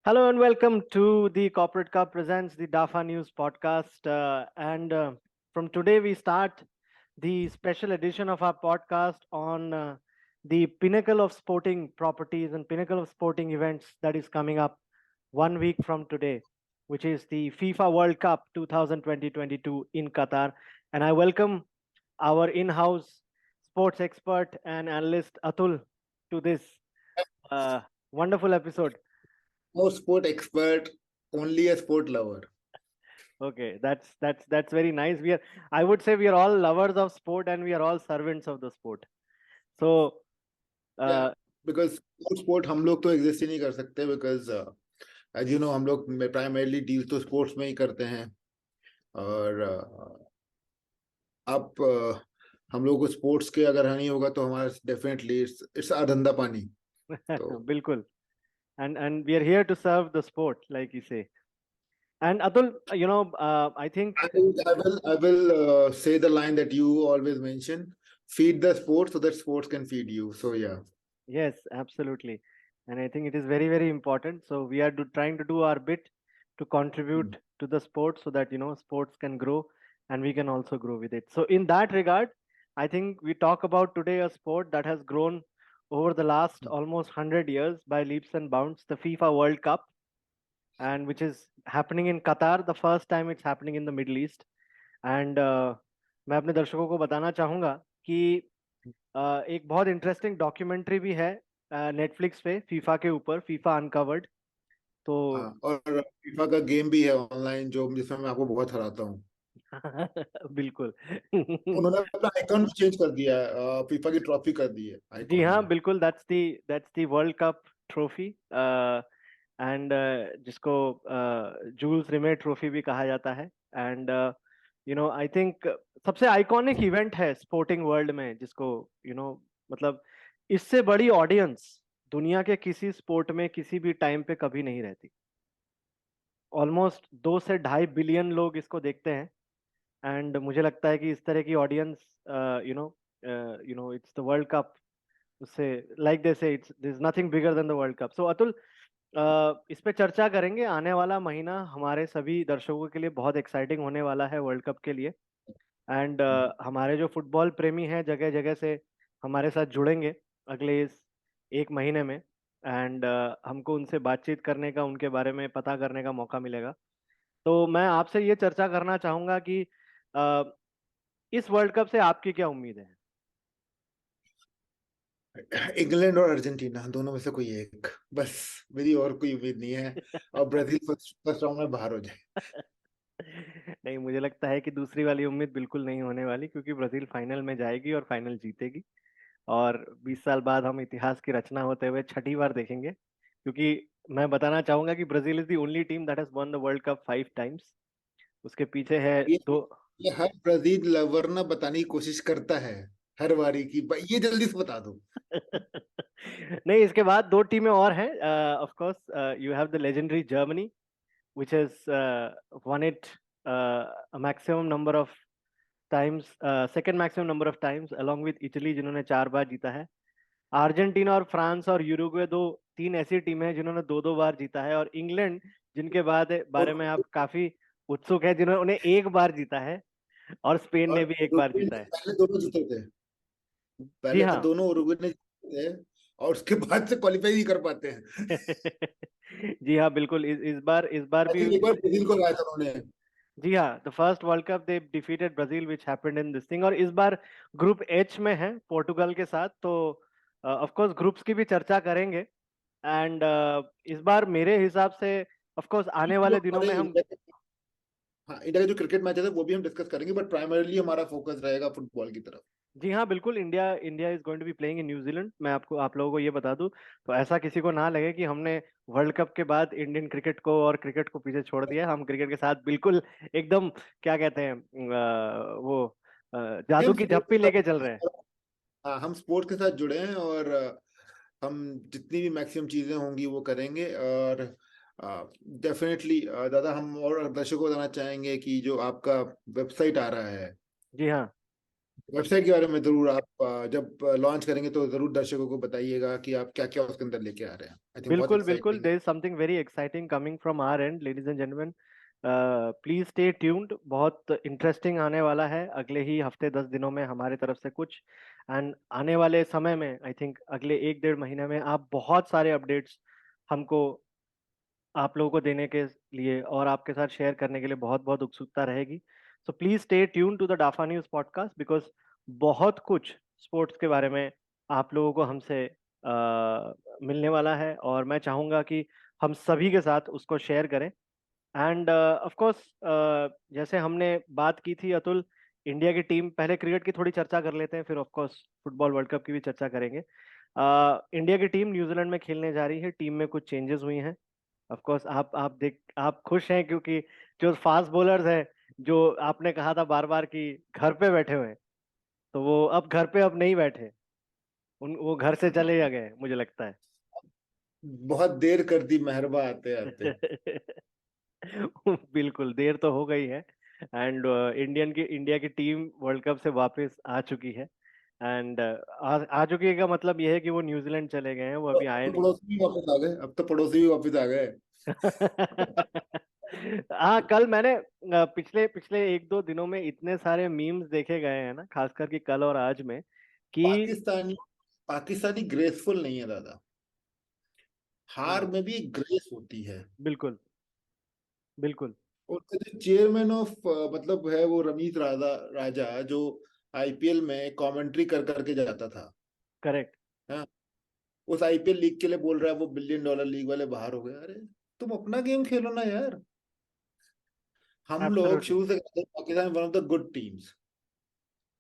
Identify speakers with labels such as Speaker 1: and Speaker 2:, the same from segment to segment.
Speaker 1: Hello and welcome to the Corporate Cup presents the DAFA News podcast. And from today, we start the special edition of our podcast on the pinnacle of sporting properties and pinnacle of sporting events that is coming up 1 week from today, which is the FIFA World Cup 2020-22 in Qatar. And I welcome our in-house sports expert and analyst Atul to this uh, wonderful episode.
Speaker 2: No sport expert, only a sport lover.
Speaker 1: Okay, that's very nice. I would say we are all lovers of sport and we are all servants of the sport. So,
Speaker 2: Yeah,
Speaker 1: uh,
Speaker 2: because sport हम लोग तो exist ही नहीं कर सकते because as you know हम लोग primarily deal तो sports में ही करते हैं और आप हम लोग को स्पोर्ट्स के अगर नहीं होगा तो हमारा डेफिनेटली इट्स धंधा पानी तो
Speaker 1: बिल्कुल. And we are here to serve the sport, like you say. And Atul, I think
Speaker 2: I will say the line that you always mention: feed the sport so that sports can feed you. So yeah.
Speaker 1: yes, absolutely. And I think it is very, very important. So we are trying to do our bit to contribute to the sport so that, sports can grow and we can also grow with it. So in that regard, I think we talk about today a sport that has grown over the last almost 100 years by leaps and bounds, the FIFA World Cup, and which is happening in Qatar. The first time it's happening in the Middle East. And मैं अपने दर्शकों को बताना चाहूंगा कि एक बहुत interesting documentary भी है नेटफ्लिक्स पे फीफा के ऊपर, फीफा अनकवर्ड. तो
Speaker 2: हाँ, और फीफा का गेम भी है ऑनलाइन जो जिसमें मैं आपको बहुत हराता हूँ.
Speaker 1: बिल्कुल.
Speaker 2: उन्होंने अपना आइकॉन भी चेंज कर दिया है, फीफा की ट्रॉफी कर दी है
Speaker 1: जी
Speaker 2: आइकॉन
Speaker 1: हाँ,
Speaker 2: में.
Speaker 1: बिल्कुल. That's the world cup trophy, and जिसको जूल्स रिमे ट्रॉफी भी कहा जाता है. एंड आई थिंक सबसे आइकॉनिक इवेंट है स्पोर्टिंग वर्ल्ड में, जिसको मतलब इससे बड़ी ऑडियंस दुनिया के किसी स्पोर्ट में किसी भी टाइम पे कभी नहीं रहती. ऑलमोस्ट 2 से 2.5 बिलियन लोग इसको देखते हैं. एंड मुझे लगता है कि इस तरह की audience, it's the world cup. उससे like they say it's this nothing bigger than the world cup. So Atul, इस पे चर्चा करेंगे. आने वाला महीना हमारे सभी दर्शकों के लिए बहुत एक्साइटिंग होने वाला है वर्ल्ड कप के लिए. एंड हमारे जो फुटबॉल प्रेमी हैं जगह जगह से हमारे साथ जुड़ेंगे अगले इस एक महीने में. एंड हमको उनसे बातचीत करने का, उनके बारे में पता करने का मौका मिलेगा. तो मैं आपसे ये चर्चा करना चाहूंगा कि अ, इस वर्ल्ड कप से आपकी क्या उम्मीद है?
Speaker 2: इंग्लैंड और अर्जेंटीना दोनों में से कोई एक, बस. मेरी और कोई उम्मीद नहीं है. और ब्राजील फर्स्ट राउंड में बाहर हो जाए.
Speaker 1: नहीं, मुझे लगता है कि दूसरी वाली उम्मीद बिल्कुल नहीं होने वाली, क्योंकि ब्राजील फाइनल में जाएगी और फाइनल जीतेगी. और 20 साल बाद हम इतिहास की रचना होते हुए छठी बार देखेंगे, क्योंकि मैं बताना चाहूंगा कि Brazil is the only team that has won the world cup 5 times. उसके पीछे है
Speaker 2: ये
Speaker 1: दो.
Speaker 2: ये हर ब्राजील लवर ना बताने की कोशिश करता है हर बारी की, ये जल्दी से बता दो.
Speaker 1: नहीं, इसके बाद 2 टीमें और हैं. Of course you have the legendary Germany which has won it a maximum number of times, second maximum number of times, along with Italy जिन्होंने 4 बार जीता है. अर्जेंटीना और फ्रांस और यूरुग्वे दो तीन ऐसी टीमें हैं जिन्होंने 2-2 बार जीता है. और इंग्लैंड, जिनके बारे में आप काफी उत्सुक है, जिन्होंने 1 बार जीता है. और स्पेन ने
Speaker 2: और
Speaker 1: भी 1 बार
Speaker 2: उरुग्वे
Speaker 1: जीता
Speaker 2: ने
Speaker 1: है.
Speaker 2: पहले दोनों जीते थे.
Speaker 1: जी
Speaker 2: पहले
Speaker 1: हाँ.
Speaker 2: दोनों उरुग्वे ने जीते थे और उसके बाद से क्वालिफाई नहीं कर पाते हैं.
Speaker 1: जी हाँ, बिल्कुल. इस बार
Speaker 2: आई
Speaker 1: भी.
Speaker 2: थिंक एक बार ब्राजील को हराया था उन्होंने.
Speaker 1: जी हाँ, the first world cup they defeated Brazil which happened in this thing. और इस बार ग्रुप एच में है पोर्टुगल के साथ. तो ऑफ कोर्स ग्रुप्स की भी चर्चा करेंगे. एंड इस बार मेरे हिसाब से ऑफ कोर्स आने
Speaker 2: जो
Speaker 1: वाले दिनों
Speaker 2: हमारे
Speaker 1: में हम.
Speaker 2: इंडिया के, हाँ, इंडिया के जो क्रिकेट मैच है वो भी हम डिस्कस करेंगे, बट प्राइमरली हमारा फोकस रहेगा फुटबॉल की तरफ.
Speaker 1: जी हाँ, बिल्कुल. India India is going to be playing in New Zealand. मैं आप लोगों को ये बता दूं, तो ऐसा किसी को ना लगे कि हमने वर्ल्ड कप के बाद इंडियन क्रिकेट को और क्रिकेट को पीछे छोड़ दिया. हम क्रिकेट के साथ बिल्कुल एकदम, क्या कहते हैं, वो
Speaker 2: नहीं,
Speaker 1: जादू
Speaker 2: हम
Speaker 1: की
Speaker 2: स्पोर्ट्स
Speaker 1: झप्पी
Speaker 2: के
Speaker 1: लेके चल रहे हैं.
Speaker 2: साथ, हाँ, हम स्पोर्ट्स के साथ जुड़े हैं और हम जितनी भी मैक्सिमम चीजें होंगी वो करेंगे. और डेफिनेटली दादा, हम और दर्शकों को बताना चाहेंगे कि जो आपका वेबसाइट आ रहा है
Speaker 1: जी हाँ.
Speaker 2: वेबसाइट के बारे में जरूर आप जब लॉन्च करेंगे तो जरूर दर्शकों को बताइएगा कि आप क्या क्या उसके अंदर लेके आ रहे हैं। आई थिंक बहुत
Speaker 1: बिल्कुल बिल्कुल,
Speaker 2: एक्साइटिंग है।
Speaker 1: There is something very exciting coming from our end, ladies and gentleman. Please stay tuned, बहुत इंटरेस्टिंग आने वाला है अगले ही हफ्ते 10 दिनों में हमारे तरफ से कुछ। एंड आने वाले समय में आई थिंक अगले 1 डेढ़ महीने में आप बहुत सारे अपडेट्स हमको, आप लोगों को देने के लिए और आपके साथ शेयर करने के लिए बहुत बहुत उत्सुकता रहेगी। So please stay tune to the Dafa news podcast, because बहुत कुछ स्पोर्ट्स के बारे में आप लोगों को हमसे मिलने वाला है, और मैं चाहूंगा कि हम सभी के साथ उसको शेयर करें। एंड ऑफ कोर्स, जैसे हमने बात की थी अतुल, इंडिया की टीम, पहले क्रिकेट की थोड़ी चर्चा कर लेते हैं, फिर of course football world cup की भी चर्चा करेंगे। इंडिया की टीम न्यूजीलैंड में खेलने जा रही है, टीम में कुछ चेंजेस हुई हैं। ऑफ कोर्स आप खुश हैं क्योंकि जो फास्ट बॉलर्स हैं, जो आपने कहा था बार बार कि घर पे बैठे हुए हैं, तो वो अब घर पे अब नहीं बैठे, वो घर से चले या गए मुझे लगता है।
Speaker 2: बहुत देर कर दी मेहरबा आते आते।
Speaker 1: बिल्कुल, देर तो हो गई है। एंड इंडिया की टीम वर्ल्ड कप से वापस आ चुकी है। एंड आ चुकी है का मतलब ये है कि वो न्यूजीलैंड चले गए हैं, वो
Speaker 2: तो
Speaker 1: अभी आए
Speaker 2: अब तो
Speaker 1: नहीं।
Speaker 2: पड़ोसी भी वापस आ गए, अब तो पड़ोसी भी वापस आ गए।
Speaker 1: हाँ, कल मैंने पिछले पिछले 1 2 दिनों में इतने सारे मीम्स देखे गए हैं ना, खास करके कल और आज में, कि
Speaker 2: पाकिस्तानी पाकिस्तानी ग्रेसफुल नहीं है दादा। हार
Speaker 1: हाँ,
Speaker 2: में भी ग्रेस होती है।
Speaker 1: बिल्कुल बिल्कुल।
Speaker 2: उसका जो चेयरमैन ऑफ मतलब है वो रमीज राजा जो आईपीएल में कमेंट्री कर करके जाता था।
Speaker 1: करेक्ट।
Speaker 2: हाँ, उस आईपीएल लीग के लिए बोल रहा है वो बिलियन डॉलर लीग वाले बाहर हो गए। अरे तुम अपना गेम खेलो ना यार। हम लोग
Speaker 1: एब्सोल्युटली।
Speaker 2: शुरू से कहते हैं Pakistan one of the good teams.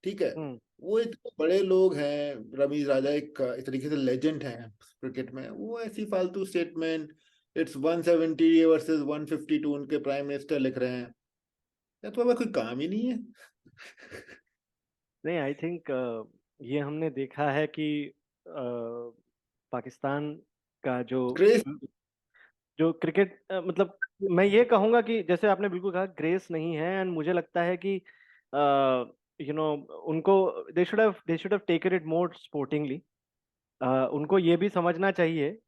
Speaker 2: ठीक है।
Speaker 1: हम्म।
Speaker 2: वो इतने बड़े लोग हैं, रमीज राजा एक तरीके से लेजेंड हैं क्रिकेट में, वो ऐसी फालतू स्टेटमेंट, इट्स 170 वर्सेस 152 उनके प्राइम मिनिस्टर लिख रहे हैं। या तो कोई काम ही नहीं है।
Speaker 1: नहीं, आई थिंक ये हमने देखा है कि पाकिस्तान का जो
Speaker 2: क्रेज।
Speaker 1: जो क्रिकेट, मतलब मैं ये कहूंगा कि जैसे आपने बिल्कुल कहा, ग्रेस नहीं है। एंड मुझे लगता है कि उनको they should have taken it more sportingly. उनको ये भी समझना चाहिए,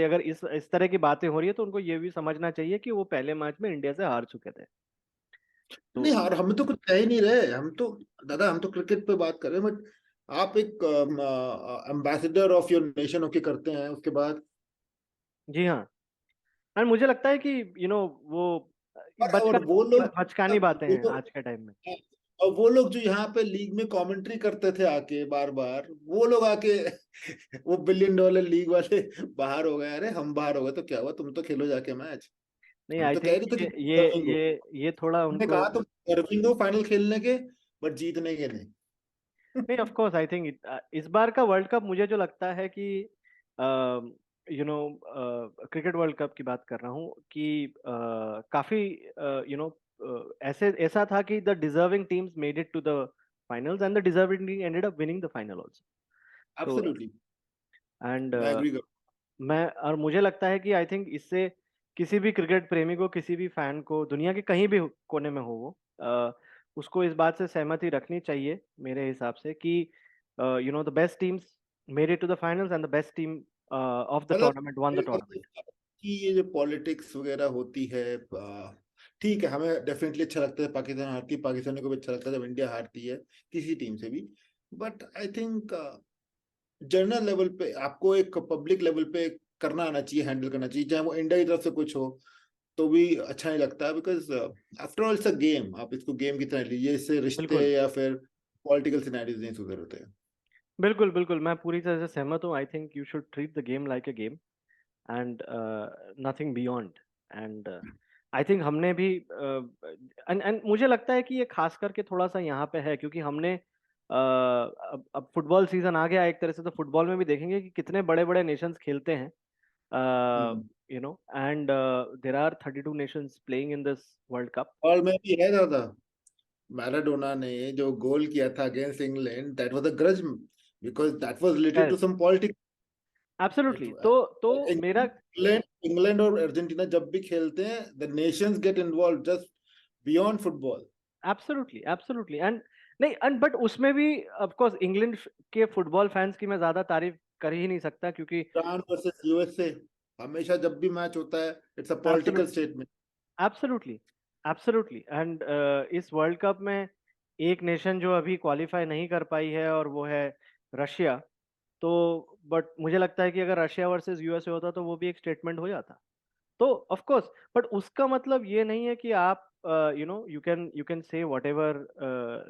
Speaker 1: अगर इस तरह की बातें हो रही है तो उनको ये भी समझना चाहिए कि वो पहले मैच में इंडिया से हार चुके थे। तो
Speaker 2: नहीं यार, हम तो कुछ कह ही नहीं रहे, हम तो दादा हम तो क्रिकेट पे बात कर रहे हैं। बट आप एक एम्बेसडर ऑफ योर नेशन होके करते हैं उसके बाद।
Speaker 1: जी हाँ। एंड मुझे लगता है कि वो
Speaker 2: और वो लोग,
Speaker 1: बचकानी बातें
Speaker 2: वो
Speaker 1: हैं
Speaker 2: लोग
Speaker 1: आज के टाइम में।
Speaker 2: और वो लोग जो यहाँ पे लीग में कमेंट्री करते थे आके बार बार, वो लोग आके वो बिलियन डॉलर लीग वाले बाहर हो गए। अरे हम बाहर हो गए तो क्या हुआ, तुम तो खेलो जाके मैच।
Speaker 1: नहीं,
Speaker 2: हम
Speaker 1: आई
Speaker 2: तो कह
Speaker 1: थिंक
Speaker 2: रहे थे कि
Speaker 1: ये
Speaker 2: deserving हो।
Speaker 1: ये थोड़ा
Speaker 2: हमने
Speaker 1: उनको।
Speaker 2: कहा तुम डिजर्विंग हो फाइनल खेलने के, बट जीतने के नहीं।
Speaker 1: नहीं, ऑफ कोर्स आई थिंक इस बार का वर्ल्ड कप मुझे जो लगता है कि क्रिकेट वर्ल्ड कप की बात कर रहा हूँ कि काफी ऐसा था कि the deserving teams made it to the finals, and the deserving team ended up winning the final also. तो
Speaker 2: एब्सोल्युटली,
Speaker 1: एंड
Speaker 2: मैं एग्री।
Speaker 1: मुझे लगता है कि आई थिंक इससे किसी भी क्रिकेट प्रेमी को, किसी भी फैन को, दुनिया के कहीं भी कोने में हो वो, उसको इस बात से सहमति रखनी चाहिए मेरे हिसाब से कि the best teams made it to the finals, and the best team of the
Speaker 2: मतलब
Speaker 1: टूर्नामेंट वन द टूर्नामेंट।
Speaker 2: कि ये जो पॉलिटिक्स वगैरह होती है, ठीक है, हमें डेफिनेटली अच्छा लगता है पाकिस्तान हारती है, पाकिस्तानियों को भी अच्छा लगता है जब इंडिया हारती है किसी टीम से भी। But I think general level पे आपको एक पब्लिक लेवल पे करना आना चाहिए, हैंडल करना चाहिए, चाहे वो इंडिया की तरफ से कुछ हो तो भी अच्छा नहीं लगता। Because after all it's a game, आप इसको गेम की तरह लीजिए, इससे रिश्ते
Speaker 1: बिल्कुल
Speaker 2: या फिर पॉलिटिकल सिनेरियोज नहीं सुधरते हैं।
Speaker 1: बिल्कुल बिल्कुल, मैं पूरी तरह से सहमत हूँ। I think you should treat the game like a game, and nothing beyond. And I think हमने भी एंड मुझे लगता है कि ये खास करके थोड़ा सा यहाँ पे है, क्योंकि हमने अब फुटबॉल सीजन आ गया एक तरह से, तो फुटबॉल में भी देखेंगे कि कितने बड़े बड़े नेशंस खेलते हैं,
Speaker 2: hmm.
Speaker 1: And there are 32 nations playing in this world cup.
Speaker 2: और मैं भी है दादा, मैराडोना ने जो गोल किया था against England, that was a grudge, because that was related to some politics.
Speaker 1: Absolutely. तो मेरा
Speaker 2: इंग्लैंड इंग्लैंड और अर्जेंटीना जब भी खेलते हैं the Nations get involve just beyond football.
Speaker 1: Absolutely absolutely. नहीं, एंड बट उसमें भी ऑफ कोर्स इंग्लैंड के फुटबॉल फैंस की मैं ज्यादा तारीफ कर ही नहीं सकता, क्योंकि
Speaker 2: ईरान वर्सेस यूएसए, हमेशा जब भी मैच होता है it's a political
Speaker 1: absolutely,
Speaker 2: statement.
Speaker 1: Absolutely, absolutely. And इस वर्ल्ड कप में एक नेशन जो अभी क्वालिफाई नहीं कर पाई है और वो है रशिया। तो बट मुझे लगता है कि अगर रशिया वर्सेस यूएसए होता तो वो भी एक स्टेटमेंट हो जाता। तो ऑफ कोर्स, बट उसका मतलब ये नहीं है कि आप you can say whatever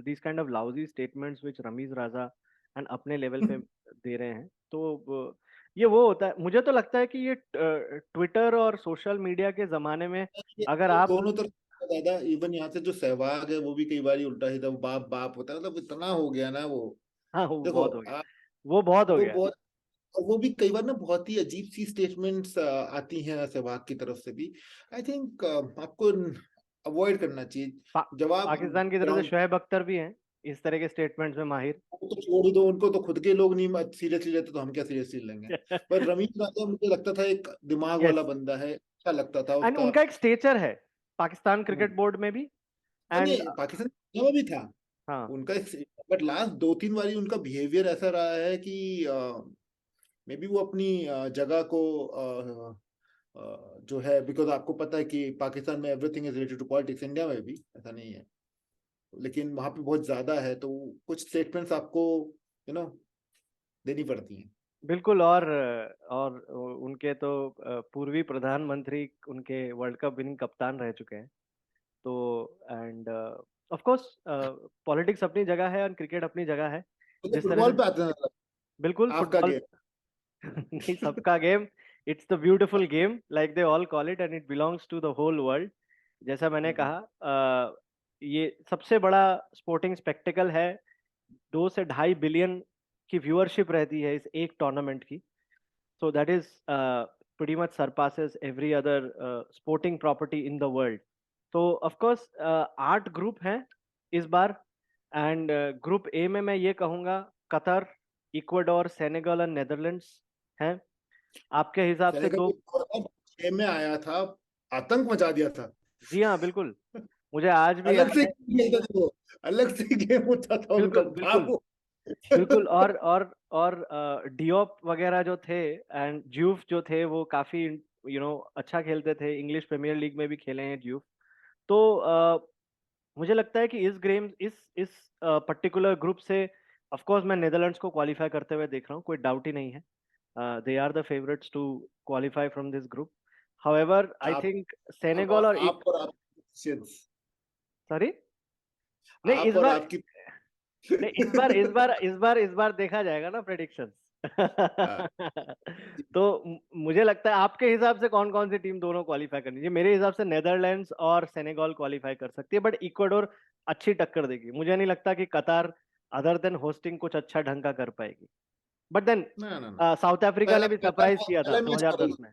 Speaker 1: these kind of lousy statements which Ramiz Raja and अपने लेवल पे दे रहे हैं। तो ये वो होता है, मुझे तो लगता है कि ये ट्विटर और सोशल मीडिया के जमाने में
Speaker 2: ये
Speaker 1: अगर आप,
Speaker 2: दोनों तरफ दादा, इवन यहाँ से जो सहवाग है वो भी कई बार उल्टा सीधा बाप बाप होता है, मतलब इतना हो गया ना वो।
Speaker 1: हाँ वो
Speaker 2: देखो
Speaker 1: बहुत हो गया, वो बहुत हो
Speaker 2: वो
Speaker 1: गया।
Speaker 2: बहुत, और वो भी कई बार ना बहुत ही अजीब सी स्टेटमेंट्स आती हैं सहवाग की तरफ से भी। आई थिंक आपको अवॉइड करना चाहिए।
Speaker 1: पा,
Speaker 2: जब आप
Speaker 1: पाकिस्तान की तरफ से
Speaker 2: ग्राउंड,
Speaker 1: शोएब अख्तर भी हैं इस तरह के स्टेटमेंट्स में माहिर।
Speaker 2: तो छोड़ ही दो उनको, तो खुद के लोग नहीं सीरियसली लेते तो हम क्या सीरियसली लेंगे। पर रमीज राजा मुझे लगता था एक दिमाग
Speaker 1: यस,
Speaker 2: वाला बंदा है, अच्छा लगता था
Speaker 1: एंड
Speaker 2: उसका।
Speaker 1: उनका एक स्टेचर है पाकिस्तान
Speaker 2: हम्म,
Speaker 1: क्रिकेट बोर्ड में भी।
Speaker 2: नहीं
Speaker 1: एंड
Speaker 2: नहीं, पाकिस्तान में भी था
Speaker 1: हाँ,
Speaker 2: उनका एक, बट लास्ट 2-3 बारी उनका बिहेवियर ऐसा रहा है कि मे बी वो अपनी जगह को जो है, बिकॉज आपको पता है कि पाकिस्तान में everything is related to politics, India में भी ऐसा नहीं है, लेकिन वहां पे बहुत ज्यादा है, तो कुछ स्टेटमेंट्स आपको देनी पड़ती हैं।
Speaker 1: बिल्कुल। और उनके तो पूर्वी प्रधानमंत्री उनके वर्ल्ड कप विनिंग कप्तान रह चुके हैं। तो एंड ऑफ कोर्स पॉलिटिक्स अपनी जगह है और क्रिकेट अपनी जगह है।
Speaker 2: तो
Speaker 1: जिस तरह
Speaker 2: फुटबॉल
Speaker 1: से
Speaker 2: पे आते हैं,
Speaker 1: बिल्कुल
Speaker 2: आपका
Speaker 1: फुटबॉल
Speaker 2: गेम।
Speaker 1: नहीं, सबका game, it's the beautiful game like they all call it, and it belongs to the whole world. जैसा मैंने कहा, ये सबसे बड़ा स्पोर्टिंग स्पेक्टिकल है। 2 से 2.5 बिलियन की व्यूअरशिप रहती है इस एक टूर्नामेंट की। So that is pretty much surpasses every other sporting property in the world. तो of course 8 ग्रुप हैं इस बार। एंड ग्रुप ए में मैं ये कहूँगा कतर, इक्वाडोर, सेनेगल और नेदरलैंड्स हैं। आपके हिसाब से
Speaker 2: सेनेगल
Speaker 1: दो,
Speaker 2: भी 6 में आया था, आतंक मचा दिया था।
Speaker 1: जी हाँ बिल्कुल, मुझे आज भी
Speaker 2: अलग
Speaker 1: याद
Speaker 2: से
Speaker 1: है।
Speaker 2: गेम था वो, अलग से गेम होता था उनका,
Speaker 1: बिल्कुल बिल्कुल
Speaker 2: भागो।
Speaker 1: बिल्कुल। और डियोप वगैरह जो थे एंड ज्यूफ जो थे वो काफी अच्छा खेलते थे। इंग्लिश प्रीमियर लीग में भी खेले हैं ज्यूफ। तो मुझे लगता है कि इस पर्टिकुलर ग्रुप से ऑफ कोर्स मैं नेदरलैंड्स को क्वालिफाई करते हुए देख रहा हूँ, कोई डाउट ही नहीं है। They are the favourites to qualify from this group. However I
Speaker 2: आप
Speaker 1: थिंक सेनेगल और एक,
Speaker 2: आप और आपकी predictions,
Speaker 1: सॉरी, नहीं
Speaker 2: आप
Speaker 1: इस
Speaker 2: और
Speaker 1: बार,
Speaker 2: आपकी
Speaker 1: नहीं इस बार देखा जाएगा ना प्रेडिक्शंस।
Speaker 2: हाँ,
Speaker 1: तो मुझे लगता है आपके हिसाब से कौन कौन सी टीम दोनों क्वालिफाई करनी चाहिए? मेरे हिसाब से नेदरलैंड्स और सेनेगल क्वालिफाई कर सकती है, बट इक्वाडोर अच्छी टक्कर देगी। मुझे नहीं लगता कि कतार अदर देन होस्टिंग कुछ अच्छा ढंग का कर पाएगी। बट देन
Speaker 2: ना ना ना,
Speaker 1: साउथ अफ्रीका
Speaker 2: पहला
Speaker 1: ने भी
Speaker 2: पहला
Speaker 1: सरप्राइज किया था
Speaker 2: पहला मैच
Speaker 1: 2010
Speaker 2: हारेगी,
Speaker 1: में।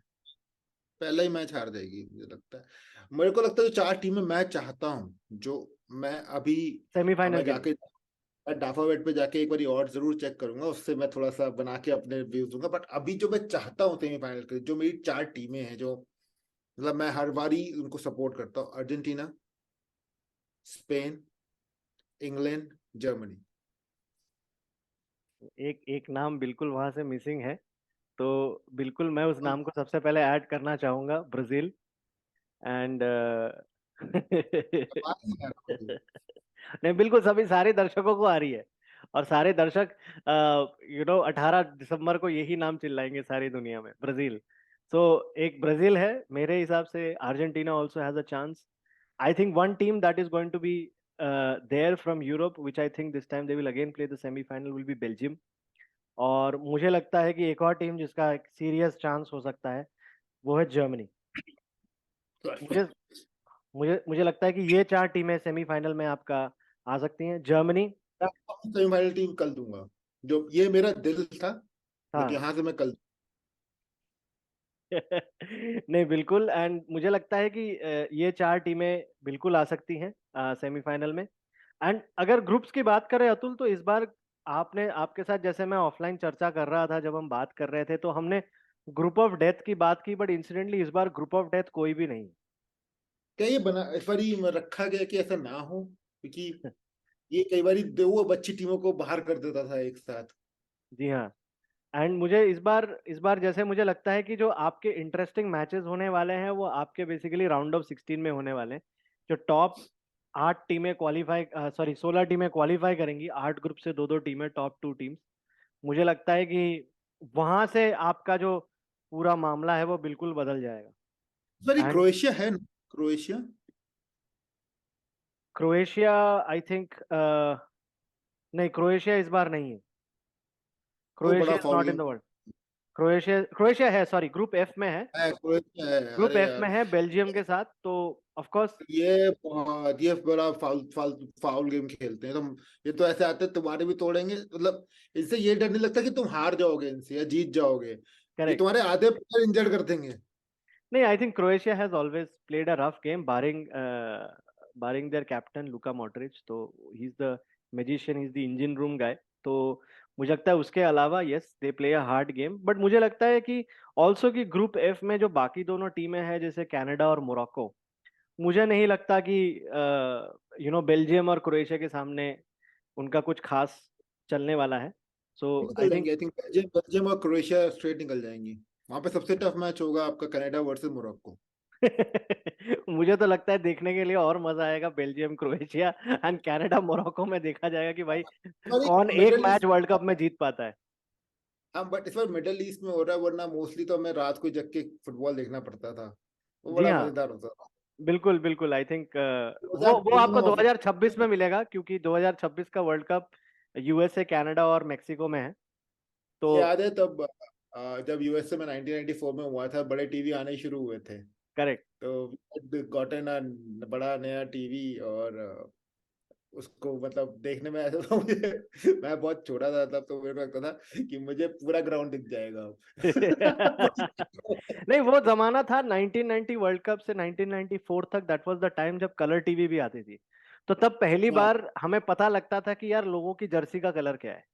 Speaker 2: पहला ही मैच हार जाएगी मुझे लगता है। मेरे को लगता है जो 4 टीमें मैं चाहता हूँ, जो मैं अभी
Speaker 1: सेमीफाइनल
Speaker 2: मैं
Speaker 1: के लिए।
Speaker 2: जाके, मैं डाफावेट पे जाके एक बार और जरूर चेक करूंगा, उससे मैं थोड़ा सा बना के अपने व्यूज दूंगा, बट अभी जो मैं चाहता हूँ सेमीफाइनल के लिए, जो मेरी 4 टीमें हैं, जो मतलब मैं हर बारी उनको सपोर्ट करता हूँ, अर्जेंटीना, स्पेन, इंग्लैंड, जर्मनी।
Speaker 1: एक एक नाम बिल्कुल वहां से मिसिंग है। तो बिल्कुल मैं उस नाम को सबसे पहले ऐड करना चाहूंगा, ब्राजील। एंड
Speaker 2: आवाज नहीं आ रहा मुझे।
Speaker 1: नहीं, बिल्कुल सभी सारे दर्शकों को आ रही है। और सारे दर्शक 18 दिसंबर को यही नाम चिल्लाएंगे सारी दुनिया में, ब्राजील। सो एक ब्राजील है मेरे हिसाब से। Argentina also has a chance. I think one team that is going to be there from Europe which I think this time they will again play the semifinal will be Belgium. और मुझे लगता है कि एक और team जिसका एक serious chance हो सकता है वो है जर्मनी। मुझे मुझे लगता है कि ये 4 टीमें सेमीफाइनल में आपका आ सकती हैं। जर्मनी,
Speaker 2: सेमीफाइनल टीम कल दूंगा, जो ये मेरा दिल था, बट
Speaker 1: हाँ।
Speaker 2: यहाँ से मैं कल।
Speaker 1: नहीं बिल्कुल, एंड मुझे लगता है कि ये 4 टीमें बिल्कुल आ सकती हैं सेमीफाइनल में। एंड अगर ग्रुप्स की बात करें अतुल, तो इस बार आपने, आपके साथ जैसे मैं ऑफलाइन चर्चा कर रहा था जब हम बात कर रहे थे, तो हमने ग्रुप ऑफ डेथ की बात की, बट इंसिडेंटली इस बार ग्रुप ऑफ डेथ कोई भी नहीं।
Speaker 2: क्या ये बना इस बार ही रखा गया कि ऐसा ना हो, क्योंकि ये कई बार वो बच्ची टीमों को बाहर कर देता था एक साथ।
Speaker 1: जी हाँ। एंड मुझे इस बार जैसे मुझे लगता है कि जो आपके इंटरेस्टिंग मैचेस होने वाले हैं वो आपके बेसिकली राउंड ऑफ 16 में होने वाले हैं। जो टॉप 8 टीमें क्वालिफाई, सॉरी 16 टीमें क्वालिफाई करेंगी, 8 ग्रुप से दो दो टीमें, टॉप 2 टीम्स। मुझे लगता है कि वहां से आपका जो पूरा मामला है वो बिल्कुल बदल जाएगा।
Speaker 2: सॉरी,
Speaker 1: एंड
Speaker 2: क्रोएशिया है ना? क्रोएशिया।
Speaker 1: क्रोएशिया, आई थिंक, नहीं, क्रोएशिया इस बार नहीं है।
Speaker 2: वो बड़ा
Speaker 1: Croatia is
Speaker 2: foul
Speaker 1: not in
Speaker 2: game
Speaker 1: the world. Croatia है, सॉरी, ग्रुप एफ में है।
Speaker 2: है। क्रोएशिया है,
Speaker 1: ग्रुप
Speaker 2: अरे
Speaker 1: एफ में
Speaker 2: यार।
Speaker 1: है बेल्जियम के साथ, तो ऑफ कोर्स।
Speaker 2: ये बड़ा फाउल फाउल फाउल गेम खेलते हैं तुम। ये तो ऐसे आते हैं तुम्हारे भी तोड़ेंगे, मतलब इनसे ये डर नहीं लगता कि तुम हार जाओगे इनसे या जीत जाओगे। ये
Speaker 1: करेक्ट।
Speaker 2: तुम्हारे आधे प्लेयर इंजर्ड कर देंगे।
Speaker 1: नहीं, I think Croatia has always played a rough game, barring their captain Luka Modric. तो he is the magician, he is the engine room guy. तो मुझे लगता है उसके अलावा yes they play a hard game, but मुझे लगता है कि ऑल्सो कि ग्रुप एफ में जो बाकी दोनों टीमें हैं जैसे कनाडा और मोरक्को, मुझे नहीं लगता कि बेल्जियम और क्रोएशिया के सामने उनका कुछ खास चलने वाला है। सो
Speaker 2: निकल
Speaker 1: आई थिंक
Speaker 2: जाएंगे, आई थिंक बेल्जियम बेल्जियम और क्रोएशिया स्ट्रेट निकल जाएंगी। वहां पे सबसे टफ मैच होगा आपका कनाडा वर्सेस मोरक्को।
Speaker 1: मुझे तो लगता है देखने के लिए और मजा आएगा Belgium Croatia and Canada Morocco में। देखा जाएगा कि भाई
Speaker 2: सॉरी,
Speaker 1: कौन एक
Speaker 2: middle
Speaker 1: match
Speaker 2: east.
Speaker 1: World cup में जीत पाता है।
Speaker 2: हाँ, बट इस बार मिडल ईस्ट में हो रहा है, वरना मोस्टली तो हमें रात को जग के फुटबॉल देखना पड़ता था। वो
Speaker 1: जी
Speaker 2: बड़ा
Speaker 1: हाँ,
Speaker 2: मजेदार होता था।
Speaker 1: बिल्कुल बिल्कुल। आई थिंक वो
Speaker 2: 2023 में
Speaker 1: आपको
Speaker 2: ऑफिस
Speaker 1: 2026 में मिलेगा, क्योंकि 2026 का वर्ल्ड कप यूएसए, कनाडा और मेक्सिको में है। तो
Speaker 2: याद है तब, जब यूएसए में 1994 में हुआ था, बड़े टीवी आने ही शुरू हुए थे।
Speaker 1: करेक्ट।
Speaker 2: तो गॉटन बड़ा नया टीवी, और उसको मतलब देखने में ऐसा था मुझे। मैं बहुत छोटा था तब, तो मेरे को लगता था कि मुझे पूरा ग्राउंड दिख जाएगा अब।
Speaker 1: नहीं, वो जमाना था 1990 वर्ल्ड कप से 1994 तक। दैट वाज द टाइम जब कलर टीवी भी आती थी। तो तब पहली
Speaker 2: हाँ
Speaker 1: बार हमें पता लगता था कि यार लोगों की जर्सी का कलर क्या है।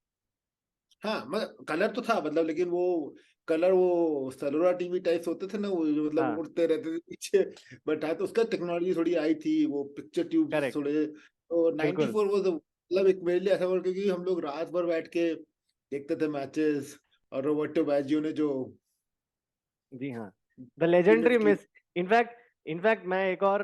Speaker 2: हाँ, मतलब कलर तो था, मतलब लेकिन वो कलर, वो सेलुलर टीवी टाइप्स होते थे ना, वो जो मतलब
Speaker 1: हाँ,
Speaker 2: उड़ते रहते थे पीछे। बट हाँ, तो उसका टेक्नोलॉजी थोड़ी आई थी, वो पिक्चर ट्यूब्स
Speaker 1: करेक्ट।
Speaker 2: थोड़े, तो
Speaker 1: बिल्कुल।
Speaker 2: 94 वो मतलब एक मेरे लिए ऐसा वर्ल्ड, क्योंकि हम लोग रात भर बैठ के देखते थे मैचेस। और रोबर्टो बैजियो ने जो
Speaker 1: जी हाँ, द
Speaker 2: फेमस
Speaker 1: लेजेंडरी
Speaker 2: की।
Speaker 1: मिस। इनफैक्ट इनफैक्ट मैं एक और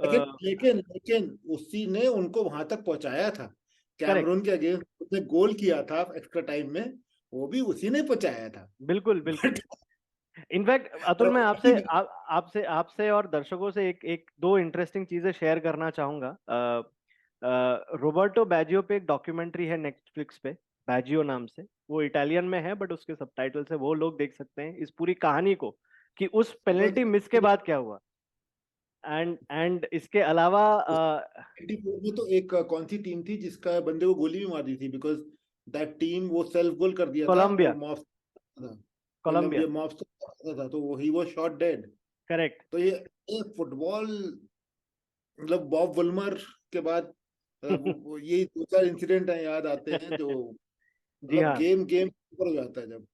Speaker 2: लेकिन लेकिन लेकिन उसी ने उनको वहां तक पहुंचाया था।
Speaker 1: करेक्ट।
Speaker 2: कैमरून के अगेंस्ट उसने गोल किया था एक्स्ट्रा टाइम में, वो भी उसी ने पहुंचाया था।
Speaker 1: बिल्कुल बिल्कुल।
Speaker 2: बट
Speaker 1: इनफैक्ट अतुल, मैं आपसे आपसे आपसे और दर्शकों से एक एक दो इंटरेस्टिंग चीजें शेयर करना चाहूंगा। रोबर्टो बैजियो पे एक डॉक्यूमेंट्री है नेटफ्लिक्स पे, बैजियो नाम से। वो इटालियन में है बट उसके सबटाइटल से वो लोग देख सकते हैं इस पूरी कहानी को, कि उस पेनल्टी मिस के बाद क्या हुआ। एंड इसके अलावा
Speaker 2: 84 में तो एक कौन सी टीम थी जिसका बंदे को गोली भी मार दी थी, बिकॉज दैट टीम वो सेल्फ गोल कर दिया था, वो
Speaker 1: कोलंबिया।
Speaker 2: मॉब्स था।
Speaker 1: कोलंबिया।
Speaker 2: कोलंबिया मॉब्स था, तो he was shot dead.
Speaker 1: Correct.
Speaker 2: तो ये फुटबॉल, मतलब बॉब वुल्मर के बाद ये दो चार इंसिडेंट हैं याद आते हैं, जो
Speaker 1: जी
Speaker 2: मतलब
Speaker 1: हाँ।
Speaker 2: गेम गेम ऊपर हो जाता है जब।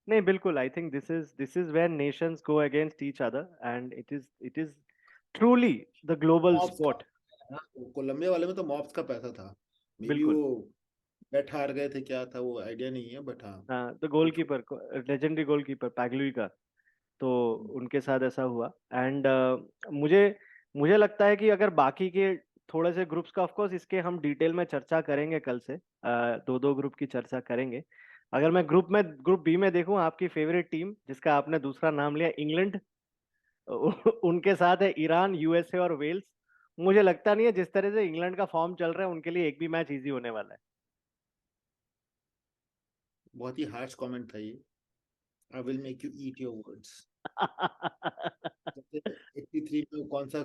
Speaker 1: नहीं, बिल्कुल। I think this is where nations go against each other, and it is truly the global
Speaker 2: mobs का,
Speaker 1: स्पोर्ट।
Speaker 2: हाँ, कोलंबिया वाले में तो मॉब्स का पैसा था। मे बी
Speaker 1: बिल्कुल।
Speaker 2: वो बेट हार गए थे, क्या था वो आइडिया नहीं है, बट हाँ
Speaker 1: हाँ, द
Speaker 2: कुछ।
Speaker 1: गोलकीपर, लेजेंडरी गोलकीपर पैगलुई का। तो उनके साथ ऐसा हुआ। एंड मुझे मुझे लगता है कि अगर बाकी के थोड़े से ग्रुप्स का, ऑफ कोर्स इसके हम डिटेल में चर्चा करेंगे कल से, दो दो ग्रुप की चर्चा करेंगे। अगर मैं ग्रुप बी में देखूं, आपकी फेवरेट टीम जिसका आपने दूसरा नाम लिया, इंग्लैंड, उनके साथ है ईरान, यूएसए और वेल्स। मुझे लगता नहीं है जिस तरह से इंग्लैंड का फॉर्म चल रहा है उनके लिए एक भी मैच इजी होने वाला
Speaker 2: बहुत ही हार्श कमेंट था ये। I will make you eat your words.
Speaker 1: है।
Speaker 2: 83 में कौन सा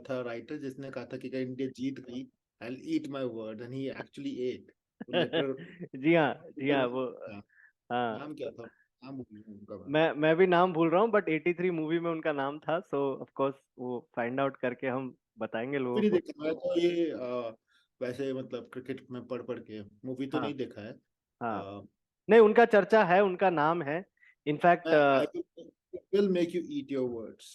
Speaker 2: था राइटर जिसने कहा था कि अगर इंडिया जीत गई, I will eat my word, and he actually ate. Later
Speaker 1: जी हाँ, जी हाँ, वो।
Speaker 2: था।
Speaker 1: हाँ,
Speaker 2: नाम क्या था? नाम भूल गया उनका मैं।
Speaker 1: मैं भी नाम भूल रहा हूँ, बट 83 मूवी में उनका नाम था। सो ऑफ कोर्स वो फाइंड आउट करके हम बताएंगे
Speaker 2: भी
Speaker 1: लोगों
Speaker 2: नहीं
Speaker 1: को।
Speaker 2: देखा मैं तो ये, वैसे मतलब क्रिकेट में पढ़ पढ़ के, मूवी तो
Speaker 1: हाँ
Speaker 2: नहीं देखा है।
Speaker 1: हाँ। नहीं, उनका चर्चा है, उनका नाम है। इनफैक्ट
Speaker 2: मैं I will make you eat your words.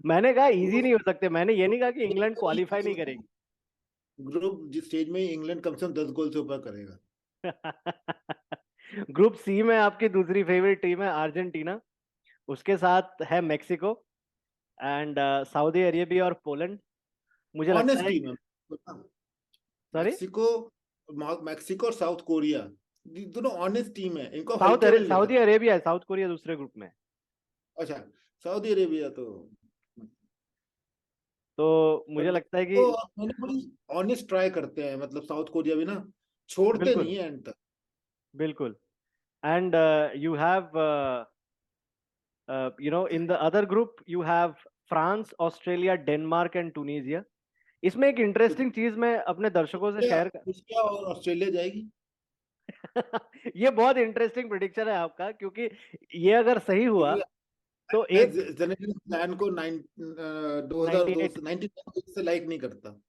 Speaker 1: मैंने कहा
Speaker 2: वो
Speaker 1: इजी नहीं हो सकते, मैंने ये नहीं कहा कि इंग्लैंड क्वालिफाई नहीं करेगी।
Speaker 2: ग्रुप जिस स्टेज में इंग्लैंड कम से कम 10 गोल से ऊपर करेगा।
Speaker 1: ग्रुप सी में आपकी दूसरी फेवरेट टीम है अर्जेंटीना, उसके साथ है मेक्सिको एंड सऊदी अरेबिया और पोलैंड। मुझे लगता
Speaker 2: ऑनेस्ट
Speaker 1: है,
Speaker 2: टीम है।
Speaker 1: सॉरी,
Speaker 2: मैक्सिको, मैक्सिको और साउथ कोरिया, ये दोनों ऑनेस्ट टीम है, इनको हल्के में नहीं ले
Speaker 1: सऊदी
Speaker 2: सकते।
Speaker 1: अरेबिया है, साउथ कोरिया दूसरे ग्रुप में है।
Speaker 2: अच्छा, सऊदी अरेबिया तो,
Speaker 1: तो मुझे
Speaker 2: बट
Speaker 1: लगता है
Speaker 2: वो
Speaker 1: कि
Speaker 2: मैंने बड़ी ऑनेस्ट ट्राई करते हैं, मतलब साउथ कोरिया भी ना छोड़ते
Speaker 1: बिल्कुल
Speaker 2: नहीं है एंड तक।
Speaker 1: बिल्कुल। And you have in the other group you have France, Australia, Denmark and Tunisia. इसमें एक इंटरेस्टिंग चीज मैं अपने दर्शकों से
Speaker 2: क्या
Speaker 1: शेयर
Speaker 2: क्या और ऑस्ट्रेलिया जाएगी?
Speaker 1: ये बहुत इंटरेस्टिंग प्रिडिक्शन है आपका, क्योंकि ये अगर सही हुआ तो
Speaker 2: मैं
Speaker 1: एक
Speaker 2: जेनेटिक प्लान को 2002
Speaker 1: 98
Speaker 2: से 1998 से लाइक नहीं करता।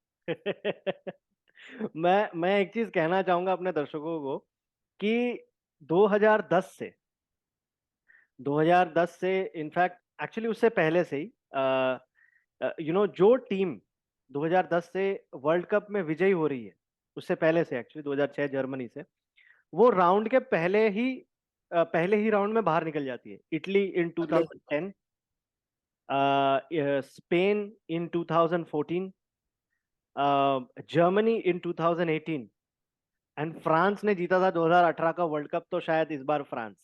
Speaker 1: मैं एक चीज कहना चाहूंगा अपने दर्शकों को कि 2010 से 2010 से इनफैक्ट एक्चुअली उससे पहले से ही जो टीम 2010 से वर्ल्ड कप में विजयी हो रही है, उससे पहले से एक्चुअली 2006 जर्मनी से, वो राउंड के पहले ही राउंड में बाहर निकल जाती है। इटली इन
Speaker 2: अगले
Speaker 1: 2010, Spain in 2014, Germany in 2018 and France ने जीता था 2018 का वर्ल्ड कप। तो शायद इस बार फ्रांस,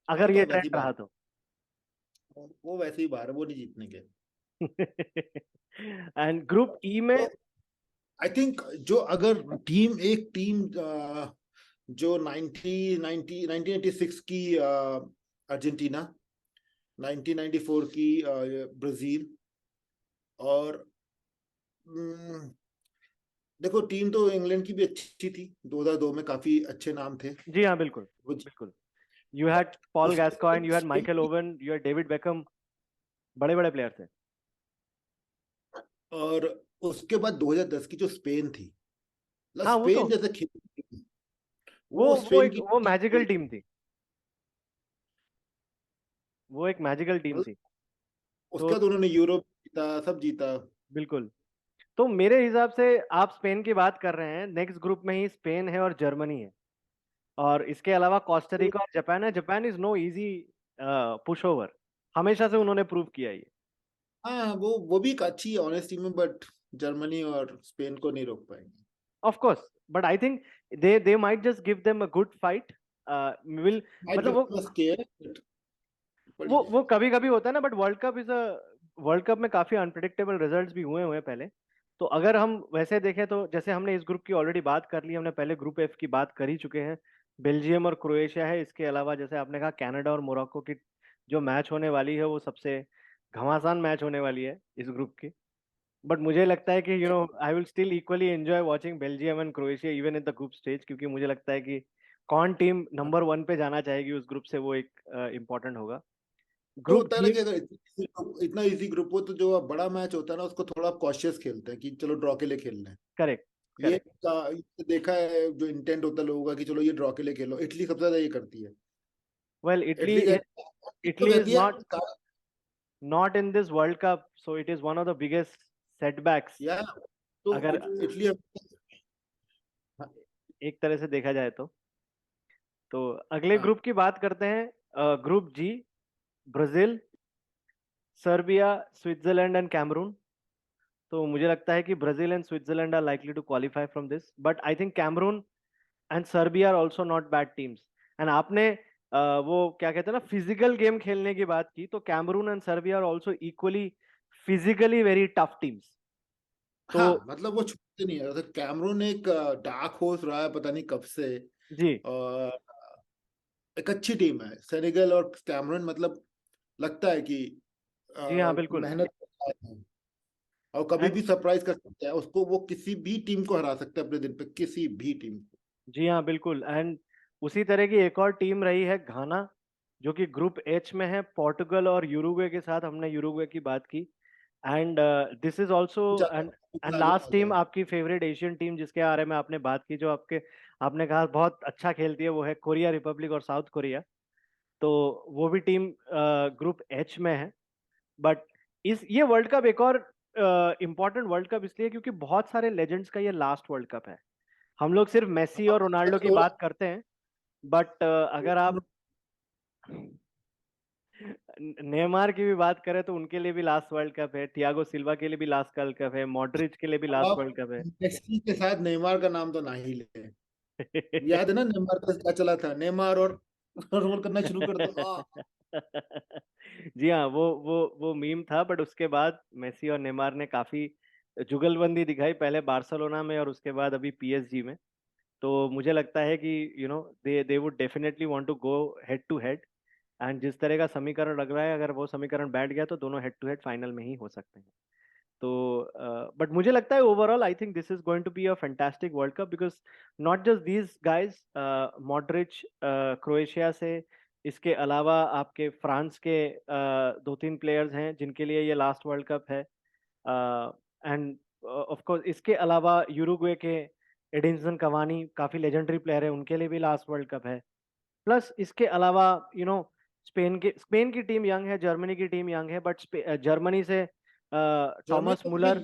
Speaker 2: वो
Speaker 1: अगर ये
Speaker 2: तो वैसे ही
Speaker 1: ट्रेंड
Speaker 2: बाहर,
Speaker 1: रहा तो।
Speaker 2: वो वैसे ही बाहर है, वो नहीं जीतने के।
Speaker 1: एंड ग्रुप ई में,
Speaker 2: तो आई थिंक जो अगर टीम, एक टीम जो 1996 की अर्जेंटीना, 1994 की ब्राजील, और हम्म, देखो टीम तो इंग्लैंड की भी अच्छी थी, 2002 में काफी अच्छे नाम थे
Speaker 1: जी हाँ बिल्कुल
Speaker 2: वो।
Speaker 1: बिल्कुल, यू हैड पॉल
Speaker 2: उसके
Speaker 1: गैस्कॉइन,
Speaker 2: बाद
Speaker 1: यू हैड
Speaker 2: स्पेन
Speaker 1: माइकल
Speaker 2: की,
Speaker 1: oven, you had David become, बड़े बड़े प्लेयर थे।
Speaker 2: और उसके बाद 2010 की जो स्पेन थी, मतलब
Speaker 1: हाँ वो तो,
Speaker 2: स्पेन जैसे खेल, वो स्पेन की
Speaker 1: वो
Speaker 2: टीम,
Speaker 1: मैजिकल टीम थी, वो एक मैजिकल टीम
Speaker 2: मतलब
Speaker 1: थी।
Speaker 2: उसके
Speaker 1: तो
Speaker 2: बाद उन्होंने यूरोप जीता, सब जीता।
Speaker 1: बिल्कुल, तो मेरे हिसाब से आप स्पेन की बात कर रहे हैं, नेक्स्ट ग्रुप में ही स्पेन है और जर्मनी है, और इसके अलावा कोस्टारिका और जापान है। Japan is no easy pushover, हमेशा से उन्होंने प्रूव किया ये।
Speaker 2: हाँ, वो भी एक अच्छी ऑनेस्ट टीम है, बट जर्मनी और स्पेन को नहीं रोक पाएंगे।
Speaker 1: Of course, but I think they might just give them a good fight, will,
Speaker 2: might
Speaker 1: मतलब
Speaker 2: बी स्केयर, बट पड़ी
Speaker 1: वो
Speaker 2: जाएगी।
Speaker 1: कभी कभी होता है ना, बट वर्ल्ड कप में काफी अनप्रिडिक्टेबल रिजल्ट्स भी हुए हुए हैं पहले। तो अगर हम वैसे देखें तो जैसे हमने इस ग्रुप की ऑलरेडी बात कर ली, हमने पहले ग्रुप एफ की बात कर ही चुके हैं, बेल्जियम और क्रोएशिया है। इसके अलावा जैसे आपने कहा कनाडा और मोरक्को की जो मैच होने वाली है वो सबसे घमासान मैच होने वाली है इस ग्रुप की। बट मुझे लगता है कि I will still equally enjoy watching Belgium and Croatia even in the group stage, क्योंकि मुझे लगता है कि कौन टीम नंबर 1 पे जाना चाहेगी उस ग्रुप से, वो एक इम्पोर्टेंट होगा।
Speaker 2: तो
Speaker 1: ग्रुप
Speaker 2: होता है ना
Speaker 1: जी,
Speaker 2: कि अगर इतना इजी ग्रुप हो, तो जो बड़ा मैच होता है ना, उसको थोड़ा कॉशियस खेलते हैं कि चलो ड्रॉ के लिए खेलना है।
Speaker 1: करेक्ट
Speaker 2: ये
Speaker 1: करेक्ट।
Speaker 2: ये देखा है, जो इंटेंट होता है लोगों का कि चलो ये ड्रॉ के लिए खेलो, इटली सबसे ज्यादा ये करती है।
Speaker 1: वेल
Speaker 2: इटली तो
Speaker 1: इटली इज
Speaker 2: कहती है
Speaker 1: not in this world cup, so it is one of the biggest setbacks,
Speaker 2: या, तो
Speaker 1: अगर
Speaker 2: इटली,
Speaker 1: एक तरह से देखा जाए तो अगले
Speaker 2: हाँ,
Speaker 1: ग्रुप की बात करते हैं, group G, Brazil, Serbia, Switzerland and Cameroon. तो मुझे लगता है कि Brazil and Switzerland are likely to qualify from this, but I think Cameroon and Serbia are also not bad teams. And आपने वो क्या कहते हैं ना, फिजिकल गेम खेलने की बात की, तो Cameroon and Serbia are also equally physically very tough teams. तो
Speaker 2: हाँ, मतलब वो छूटते नहीं है। तो कैमरून एक डार्क हॉर्स रहा है पता नहीं कब से,
Speaker 1: जी,
Speaker 2: और एक अच्छी टीम है सेनेगल और कैमरून, मतलब लगता है कि
Speaker 1: जी हाँ बिल्कुल।
Speaker 2: मेहनत करता है, और कभी
Speaker 1: एंड
Speaker 2: भी सरप्राइज कर सकता है उसको, वो किसी भी टीम को हरा सकता है अपने दिन पे, किसी भी टीम को।
Speaker 1: जी हाँ बिल्कुल। एंड उसी तरह की एक और टीम रही है घाना, जो कि ग्रुप एच में है, पोर्टुगल और यूरुग्वे के साथ। हमने यूरुग्वे की बात की। And this is also, and
Speaker 2: आगे
Speaker 1: लास्ट
Speaker 2: आ
Speaker 1: टीम,
Speaker 2: जाए।
Speaker 1: आपकी फेवरेट एशियन टीम जिसके बारे में आपने बात की, जो आपने कहा बहुत अच्छा खेलती है, वो है कोरिया रिपब्लिक और साउथ कोरिया। तो वो भी टीम ग्रुप एच में है। बट इस ये वर्ल्ड कप एक और इम्पोर्टेंट वर्ल्ड कप इसलिए क्योंकि बहुत सारे लेजेंड्स का ये लास्ट वर्ल्ड कप है। हम लोग सिर्फ मेसी और रोनाल्डो की बात करते हैं, बट अगर आप नेमार की भी बात करें तो उनके लिए भी लास्ट वर्ल्ड कप है, थियागो सिल्वा के लिए भी लास्ट वर्ल्ड कप है, मॉड्रिच के लिए भी लास्ट
Speaker 2: आप
Speaker 1: वर्ल्ड कप है।
Speaker 2: मेसी के साथ नेमार का नाम तो ना ही ले। याद है ना नेमार का क्या चला था, नेमार और रोल करना शुरू कर दो।
Speaker 1: जी हाँ, वो मीम था, बट उसके बाद मेसी और नेमार ने काफी जुगलबंदी दिखाई, पहले बार्सिलोना में और उसके बाद अभी पीएसजी में। तो मुझे लगता है कि they would definitely want to go head to head, and जिस तरह का समीकरण लग रहा है, अगर वो समीकरण बैठ गया तो दोनों हेड टू हेड फाइनल में ही हो सकते हैं। तो बट मुझे लगता है overall I think this is going to be a fantastic World Cup, because not just these guys, Modric Croatia से, इसके अलावा आपके फ्रांस के दो तीन प्लेयर्स हैं जिनके लिए ये लास्ट वर्ल्ड कप है, एंड ऑफ कोर्स इसके अलावा यूरुग्वे के एडिंसन कवानी काफी लेजेंडरी प्लेयर है, उनके लिए भी लास्ट वर्ल्ड कप है। प्लस इसके अलावा स्पेन की टीम यंग है, जर्मनी की टीम यंग है, बट जर्मनी से
Speaker 2: जर्मनी
Speaker 1: थॉमस
Speaker 2: तो
Speaker 1: मुलर
Speaker 2: भाई,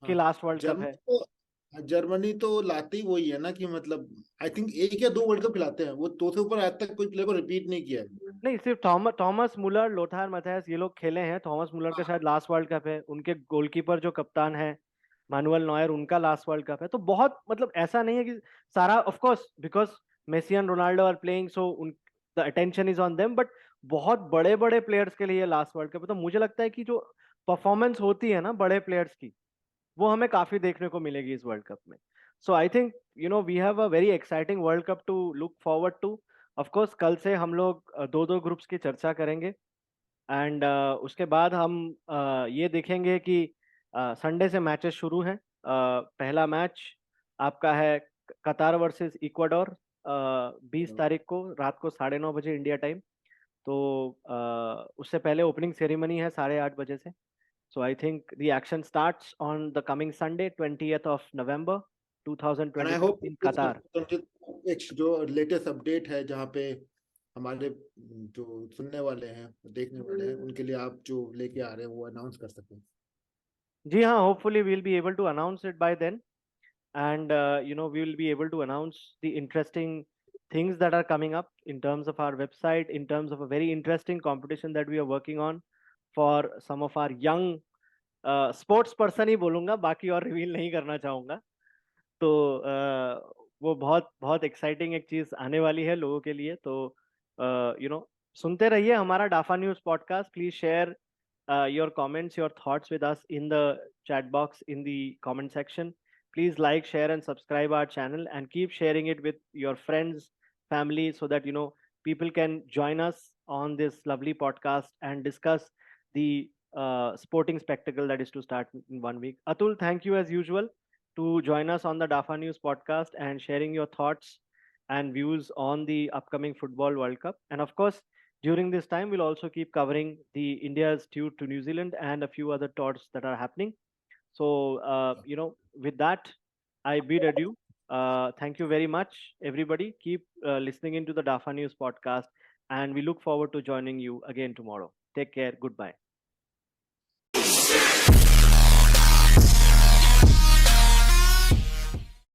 Speaker 1: की
Speaker 2: हाँ,
Speaker 1: लास्ट वर्ल्ड कप है।
Speaker 2: जर्मनी तो लाते ही वही है ना कि मतलब आई थिंक एक या दो वर्ल्ड कप खिलाते हैं वो, दो से ऊपर आज तक कोई प्लेयर को रिपीट नहीं किया है।
Speaker 1: नहीं, सिर्फ थॉमस मुलर, लोथार मैथायस ये लोग खेले हैं। थॉमस मुलर का
Speaker 2: हाँ,
Speaker 1: शायद लास्ट वर्ल्ड कप है, उनके गोलकीपर जो कप्तान है मानुअल नॉयर, उनका लास्ट वर्ल्ड कप है। तो बहुत मतलब ऐसा नहीं है कि सारा, of course because Messi and Ronaldo are playing, so on the attention is on them, but बहुत बड़े बड़े प्लेयर्स के लिए लास्ट वर्ल्ड कप है। तो मुझे लगता है कि जो परफॉर्मेंस होती है ना बड़े प्लेयर्स की, वो हमें काफी देखने को मिलेगी इस वर्ल्ड कप में। So I think we have a very exciting world cup to look forward to. Of course कल से हम लोग दो दो ग्रुप्स की चर्चा करेंगे, एंड उसके बाद हम ये देखेंगे कि संडे से मैचेस शुरू हैं। पहला मैच आपका है कतार वर्सेस इक्वाडोर, 20 तारीख को रात को 9:30 बजे इंडिया टाइम। तो उससे पहले ओपनिंग सेरेमनी है 8:30 बजे से। So I think the action starts on the coming Sunday, 20th of November,
Speaker 2: and I
Speaker 1: 2022
Speaker 2: hope
Speaker 1: in Qatar.
Speaker 2: एक जो लेटेस्ट अपडेट है जहाँ पे हमारे जो सुनने वाले हैं, देखने वाले हैं, उनके लिए आप जो लेके आ रहे हैं वो अनाउंस कर सकें।
Speaker 1: जी हाँ, hopefully we'll be able to announce it by then, and we will be able to announce the interesting things that are coming up in terms of our website, in terms of a very interesting competition that we are working on for some of our young sports person ही बोलूंगा, बाकी और reveal नहीं करना चाहूंगा। तो वो बहुत बहुत एक्साइटिंग एक चीज आने वाली है लोगों के लिए। तो सुनते रहिए हमारा Dafa news podcast. Please share your comments, your thoughts with us in the chat box in the comment section. Please like, share and subscribe our channel, and keep sharing it with your friends, family, so that people can join us on this lovely podcast and discuss the sporting spectacle that is to start in 1 week. Atul, thank you as usual to join us on the DAFA News podcast and sharing your thoughts and views on the upcoming Football World Cup. And of course, during this time, we'll also keep covering the India's tour to New Zealand and a few other tours that are happening. So, with that, I bid adieu. Thank you very much, everybody. Keep listening into the DAFA News podcast, and we look forward to joining you again tomorrow. Take care. Goodbye.